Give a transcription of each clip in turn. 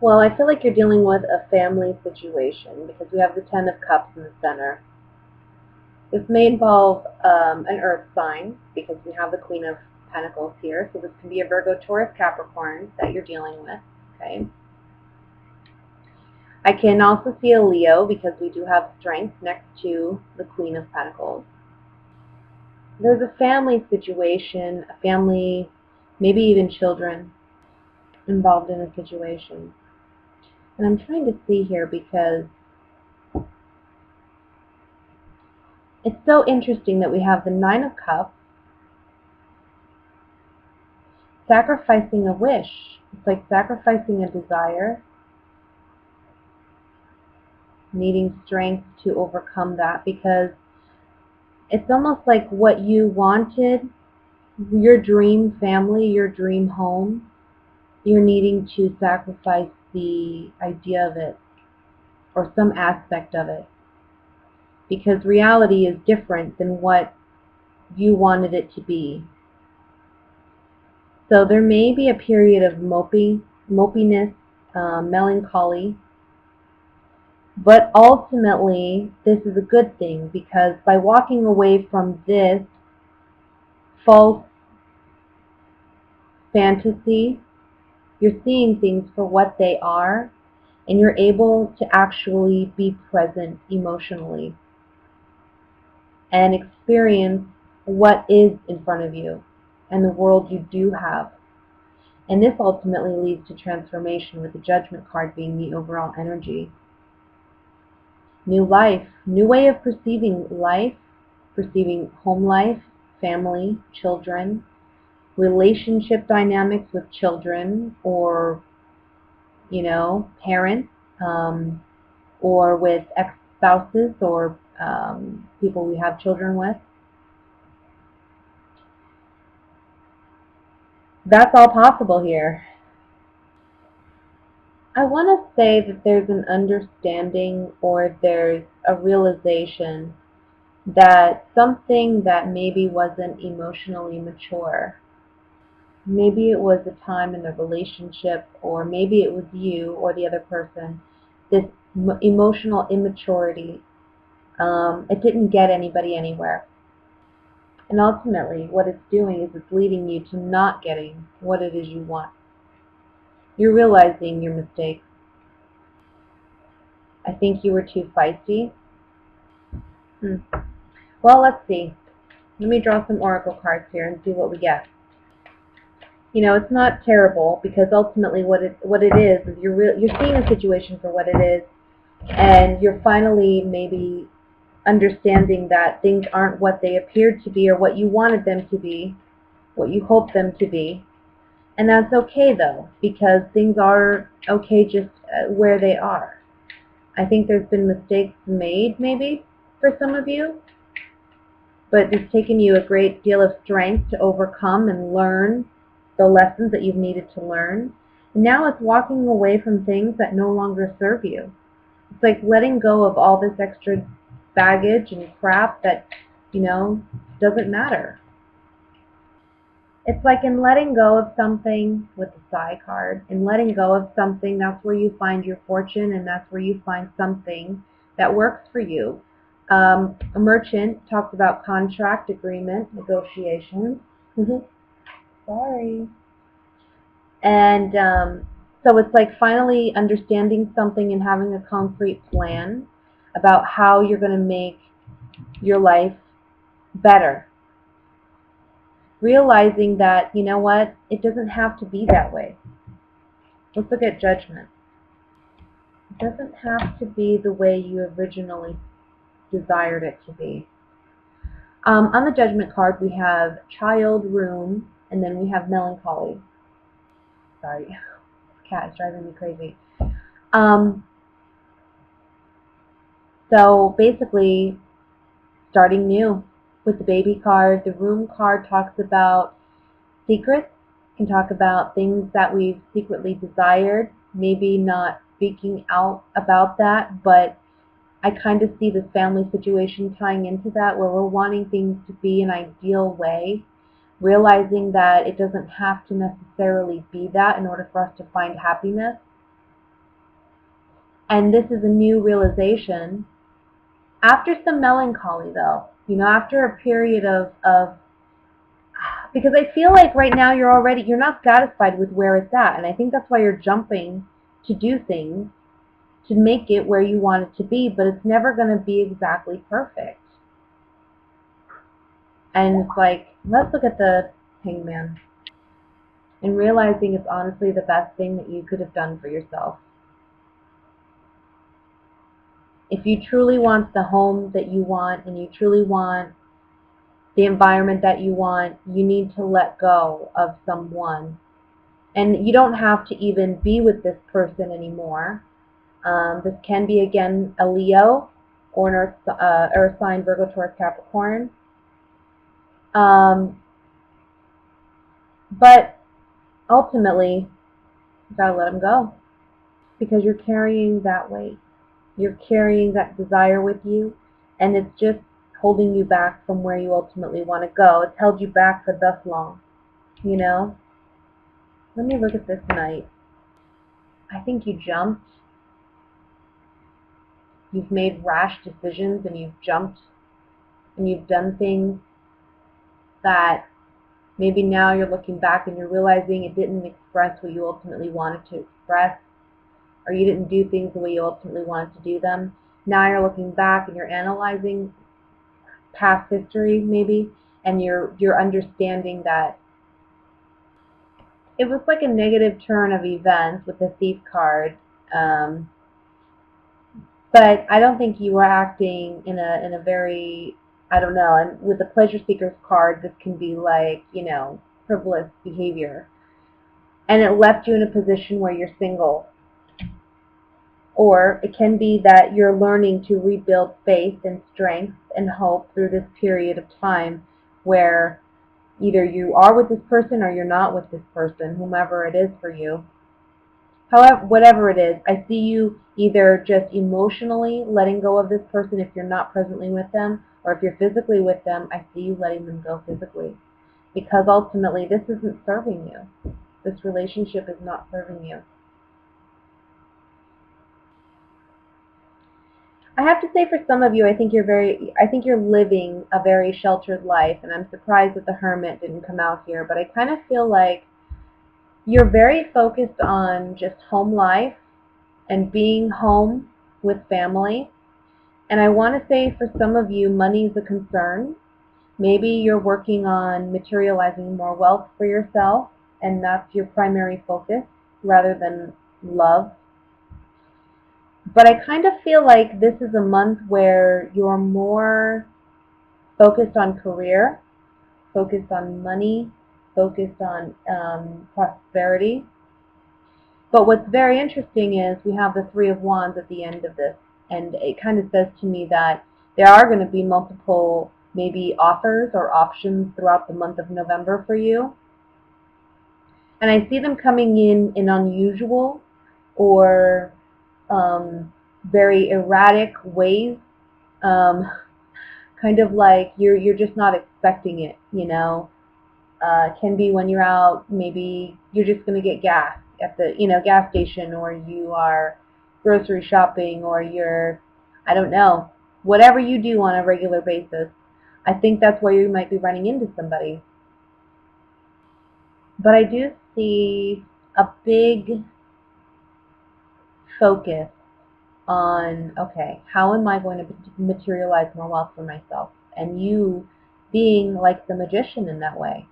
Well, I feel like you're dealing with a family situation because we have the Ten of Cups in the center. This may involve an earth sign because we have the Queen of Pentacles here. So this can be a Virgo, Taurus, Capricorn that you're dealing with. Okay. I can also see a Leo because we do have strength next to the Queen of Pentacles. There's a family situation, a family, maybe even children involved in a situation. And I'm trying to see here because it's so interesting that we have the Nine of Cups, sacrificing a wish. It's like sacrificing a desire, needing strength to overcome that because it's almost like what you wanted, your dream family, your dream home, you're needing to sacrifice the idea of it or some aspect of it because reality is different than what you wanted it to be. So there may be a period of mopiness, melancholy, but ultimately this is a good thing because by walking away from this false fantasy, you're seeing things for what they are and you're able to actually be present emotionally and experience what is in front of you and the world you do have. And this ultimately leads to transformation with the Judgment card being the overall energy. New life, new way of perceiving life, perceiving home life, family, children, relationship dynamics with children or, parents, or with ex-spouses or people we have children with. That's all possible here. I want to say that there's an understanding or there's a realization that something that maybe wasn't emotionally mature, maybe it was a time in the relationship or maybe it was you or the other person, this emotional immaturity, it didn't get anybody anywhere. And ultimately what it's doing is it's leading you to not getting what it is you want. You're realizing your mistakes. I think you were too feisty. Well, let's see. Let me draw some oracle cards here and see what we get. It's not terrible because ultimately what it is you're seeing a situation for what it is, and you're finally maybe understanding that things aren't what they appeared to be or what you wanted them to be, what you hoped them to be. And that's okay though, because things are okay just where they are. I think there's been mistakes made maybe for some of you, but it's taken you a great deal of strength to overcome and learn the lessons that you've needed to learn. And now it's walking away from things that no longer serve you. It's like letting go of all this extra baggage and crap that, doesn't matter. It's like in letting go of something with the Psi card, in letting go of something, that's where you find your fortune and that's where you find something that works for you. A merchant talks about contract, agreement, negotiations. Sorry. And so it's like finally understanding something and having a concrete plan about how you're going to make your life better. Realizing that, you know what, it doesn't have to be that way. Let's look at Judgment. It doesn't have to be the way you originally desired it to be. On the Judgment card, we have child, room, and then we have melancholy. Sorry, this cat is driving me crazy. So basically, starting new with the baby card. The room card talks about secrets, can talk about things that we've secretly desired, maybe not speaking out about that, but I kind of see this family situation tying into that where we're wanting things to be an ideal way, realizing that it doesn't have to necessarily be that in order for us to find happiness. And this is a new realization after some melancholy, though. You know, after a period of because I feel like right now you're not satisfied with where it's at, and I think that's why you're jumping to do things to make it where you want it to be, but it's never going to be exactly perfect. And it's like, let's look at the Hangman and realizing it's honestly the best thing that you could have done for yourself. If you truly want the home that you want and you truly want the environment that you want, you need to let go of someone. And you don't have to even be with this person anymore. This can be, again, a Leo or an Earth sign, Virgo, Taurus, Capricorn. But ultimately, you gotta let them go because you're carrying that weight. You're carrying that desire with you, and it's just holding you back from where you ultimately want to go. It's held you back for thus long, you know? Let me look at this night. I think you jumped. You've made rash decisions and you've jumped and you've done things that maybe now you're looking back and you're realizing it didn't express what you ultimately wanted to express, or you didn't do things the way you ultimately wanted to do them. Now you're looking back and you're analyzing past history maybe, and you're understanding that it was like a negative turn of events with the Thief card. But I don't think you were acting in a very, I don't know, and with the Pleasure Seeker's card, this can be like, you know, frivolous behavior. And it left you in a position where you're single. Or it can be that you're learning to rebuild faith and strength and hope through this period of time where either you are with this person or you're not with this person, whomever it is for you. However, whatever it is, I see you either just emotionally letting go of this person if you're not presently with them, or if you're physically with them, I see you letting them go physically. Because ultimately, this isn't serving you. This relationship is not serving you. I have to say, for some of you, I think you're living a very sheltered life, and I'm surprised that the Hermit didn't come out here, but I kind of feel like you're very focused on just home life and being home with family. And I want to say for some of you, money is a concern. Maybe you're working on materializing more wealth for yourself, and that's your primary focus rather than love. But I kind of feel like this is a month where you're more focused on career, focused on money, focused on prosperity. But what's very interesting is we have the Three of Wands at the end of this, and it kind of says to me that there are going to be multiple maybe offers or options throughout the month of November for you. And I see them coming in unusual or very erratic ways, kind of like you're just not expecting it, you know. Can be when you're out, maybe you're just going to get gas at the gas station, or you are grocery shopping, or you're, I don't know, whatever you do on a regular basis. I think that's where you might be running into somebody. But I do see a big focus on, okay, how am I going to materialize more wealth for myself? And you being like the magician in that way.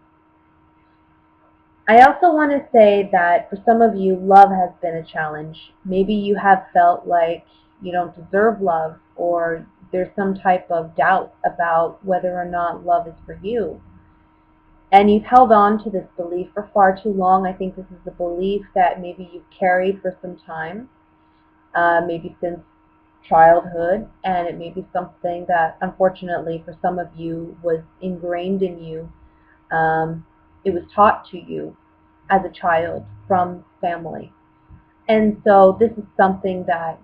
I also want to say that for some of you, love has been a challenge. Maybe you have felt like you don't deserve love, or there's some type of doubt about whether or not love is for you. And you've held on to this belief for far too long. I think this is a belief that maybe you've carried for some time, maybe since childhood, and it may be something that unfortunately for some of you was ingrained in you. It was taught to you as a child from family. And so this is something that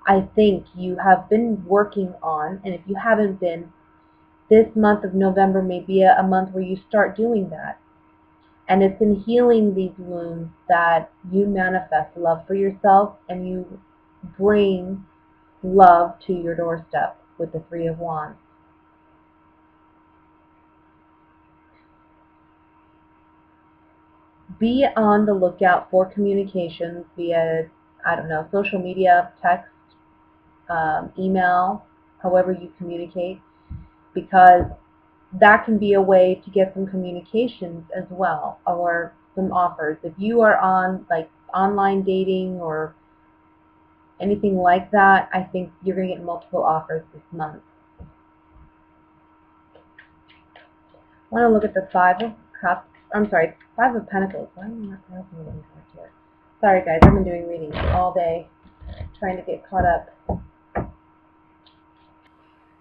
I think you have been working on, and if you haven't been, this month of November may be a month where you start doing that. And it's in healing these wounds that you manifest love for yourself, and you bring love to your doorstep with the Three of Wands. Be on the lookout for communications via, I don't know, social media, text, email, however you communicate, because that can be a way to get some communications as well, or some offers. If you are on like online dating or anything like that, I think you're going to get multiple offers this month. I want to look at the Five of Cups. I'm sorry, Five of Pentacles. Why am I not pronouncing readings correct here? Sorry guys, I've been doing readings all day, trying to get caught up.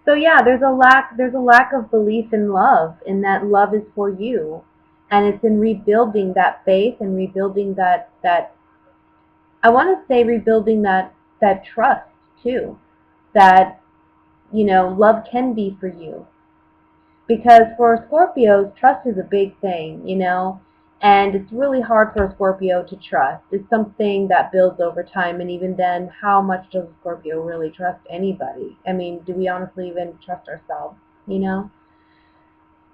So yeah, there's a lack of belief in love, in that love is for you, and it's in rebuilding that faith and rebuilding that I want to say rebuilding that trust too, that love can be for you. Because for Scorpios, trust is a big thing, and it's really hard for a Scorpio to trust. It's something that builds over time, and even then, how much does a Scorpio really trust anybody? I mean, do we honestly even trust ourselves,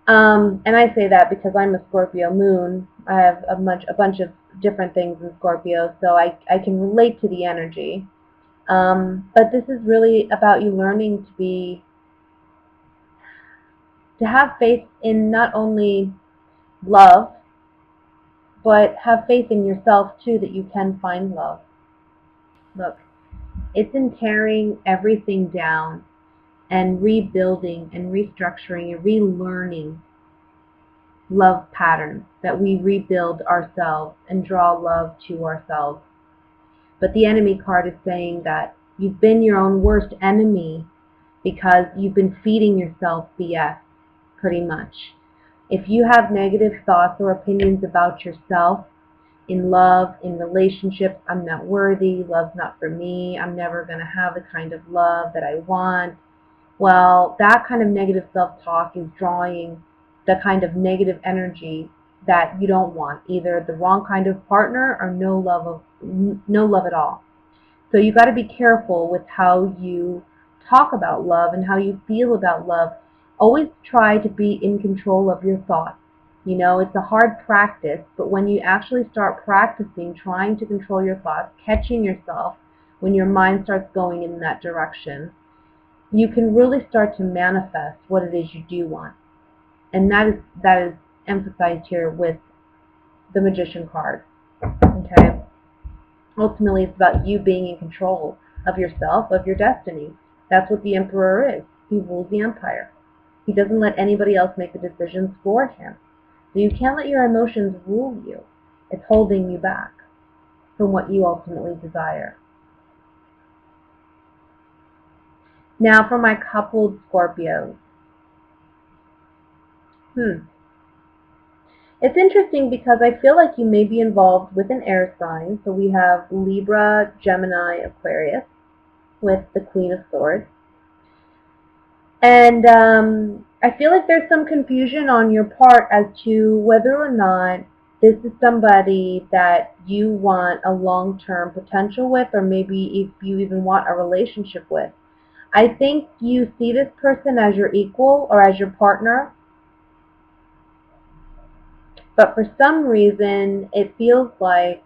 And I say that because I'm a Scorpio moon. I have a bunch of different things in Scorpio, so I can relate to the energy. But this is really about you learning to have faith in not only love, but have faith in yourself too, that you can find love. Look, it's in tearing everything down and rebuilding and restructuring and relearning love patterns, that we rebuild ourselves and draw love to ourselves. But the enemy card is saying that you've been your own worst enemy because you've been feeding yourself BS, pretty much. If you have negative thoughts or opinions about yourself, in love, in relationships, I'm not worthy, love's not for me, I'm never going to have the kind of love that I want, well, that kind of negative self-talk is drawing the kind of negative energy that you don't want, either the wrong kind of partner or no love at all. So you got to be careful with how you talk about love and how you feel about love. Always try to be in control of your thoughts. It's a hard practice, but when you actually start practicing trying to control your thoughts, catching yourself when your mind starts going in that direction, you can really start to manifest what it is you do want. And that is emphasized here with the Magician card. Okay? Ultimately, it's about you being in control of yourself, of your destiny. That's what the Emperor is. He rules the empire. He doesn't let anybody else make the decisions for him. So you can't let your emotions rule you. It's holding you back from what you ultimately desire. Now for my coupled Scorpios. It's interesting because I feel like you may be involved with an air sign. So we have Libra, Gemini, Aquarius with the Queen of Swords. And I feel like there's some confusion on your part as to whether or not this is somebody that you want a long-term potential with, or maybe if you even want a relationship with. I think you see this person as your equal or as your partner, but for some reason it feels like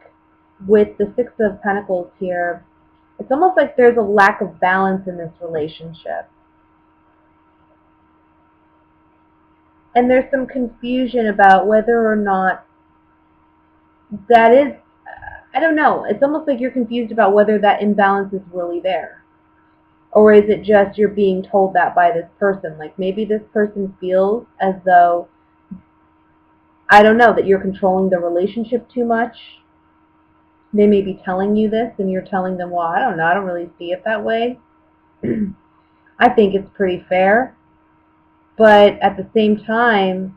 with the Six of Pentacles here, it's almost like there's a lack of balance in this relationship. And there's some confusion about whether or not that is, I don't know, it's almost like you're confused about whether that imbalance is really there. Or is it just you're being told that by this person? Like maybe this person feels as though, I don't know, that you're controlling the relationship too much. They may be telling you this and you're telling them, well, I don't know, I don't really see it that way. I think it's pretty fair. But at the same time,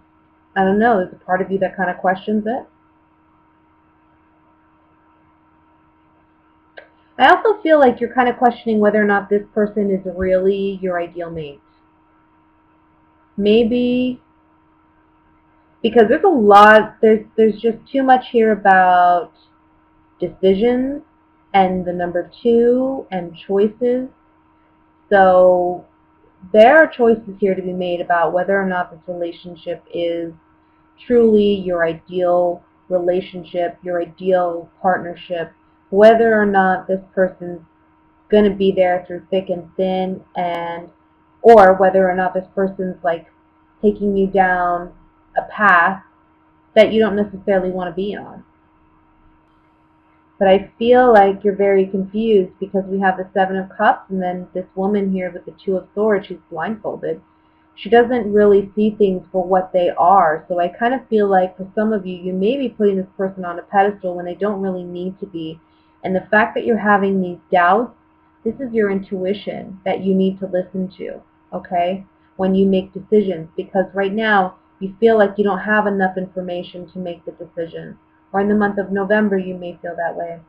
I don't know, there's a part of you that kind of questions it. I also feel like you're kind of questioning whether or not this person is really your ideal mate. Maybe because there's a lot, there's just too much here about decisions and the number 2 and choices. So there are choices here to be made about whether or not this relationship is truly your ideal relationship, your ideal partnership, whether or not this person's going to be there through thick and thin, and or whether or not this person's like taking you down a path that you don't necessarily want to be on. But I feel like you're very confused because we have the 7 of Cups and then this woman here with the 2 of Swords, she's blindfolded. She doesn't really see things for what they are. So I kind of feel like for some of you, you may be putting this person on a pedestal when they don't really need to be. And the fact that you're having these doubts, this is your intuition that you need to listen to, okay, when you make decisions. Because right now, you feel like you don't have enough information to make the decision. Or in the month of November, you may feel that way.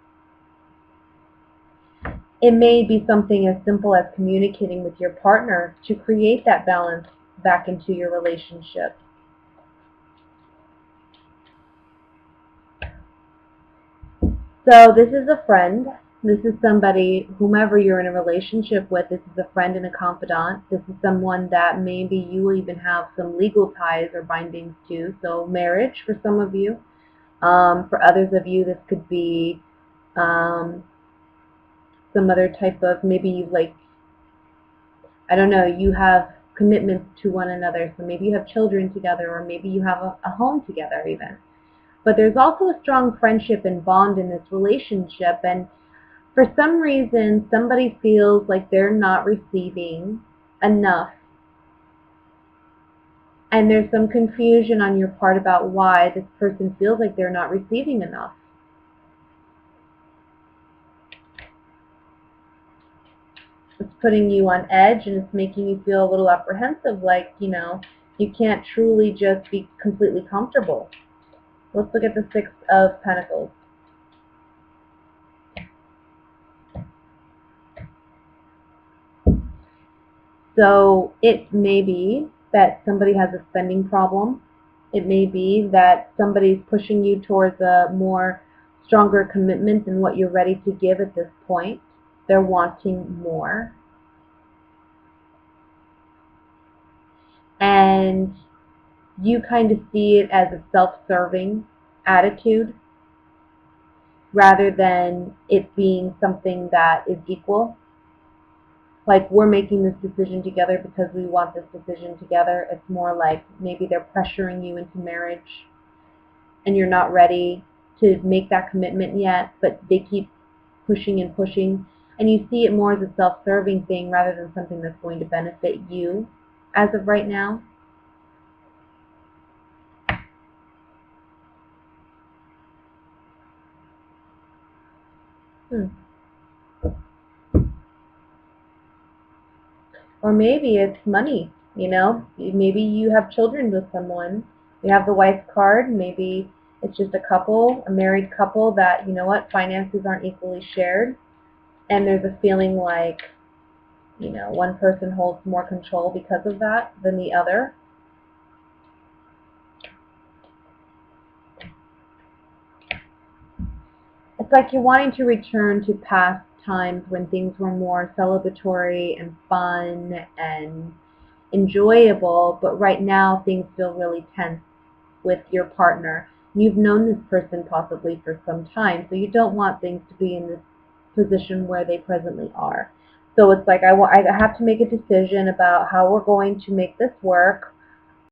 It may be something as simple as communicating with your partner to create that balance back into your relationship. So this is a friend. This is somebody, whomever you're in a relationship with, this is a friend and a confidant. This is someone that maybe you will even have some legal ties or bindings to. So marriage for some of you. For others of you, this could be some other type of, maybe you like, I don't know, you have commitments to one another. So maybe you have children together, or maybe you have a home together even. But there's also a strong friendship and bond in this relationship, and for some reason somebody feels like they're not receiving enough, and there's some confusion on your part about why this person feels like they're not receiving enough. It's putting you on edge, and it's making you feel a little apprehensive, like, you can't truly just be completely comfortable. Let's look at the 6 of Pentacles. So it may be that somebody has a spending problem. It may be that somebody's pushing you towards a more stronger commitment than what you're ready to give at this point. They're wanting more. And you kind of see it as a self-serving attitude rather than it being something that is equal. Like, we're making this decision together because we want this decision together. It's more like maybe they're pressuring you into marriage and you're not ready to make that commitment yet, but they keep pushing and pushing. And you see it more as a self-serving thing rather than something that's going to benefit you as of right now. Or maybe it's money, Maybe you have children with someone. You have the wife card. Maybe it's just a couple, a married couple that, finances aren't equally shared. And there's a feeling like, one person holds more control because of that than the other. It's like you're wanting to return to past times when things were more celebratory and fun and enjoyable, but right now things feel really tense with your partner. You've known this person possibly for some time, so you don't want things to be in this position where they presently are. So it's like I have to make a decision about how we're going to make this work.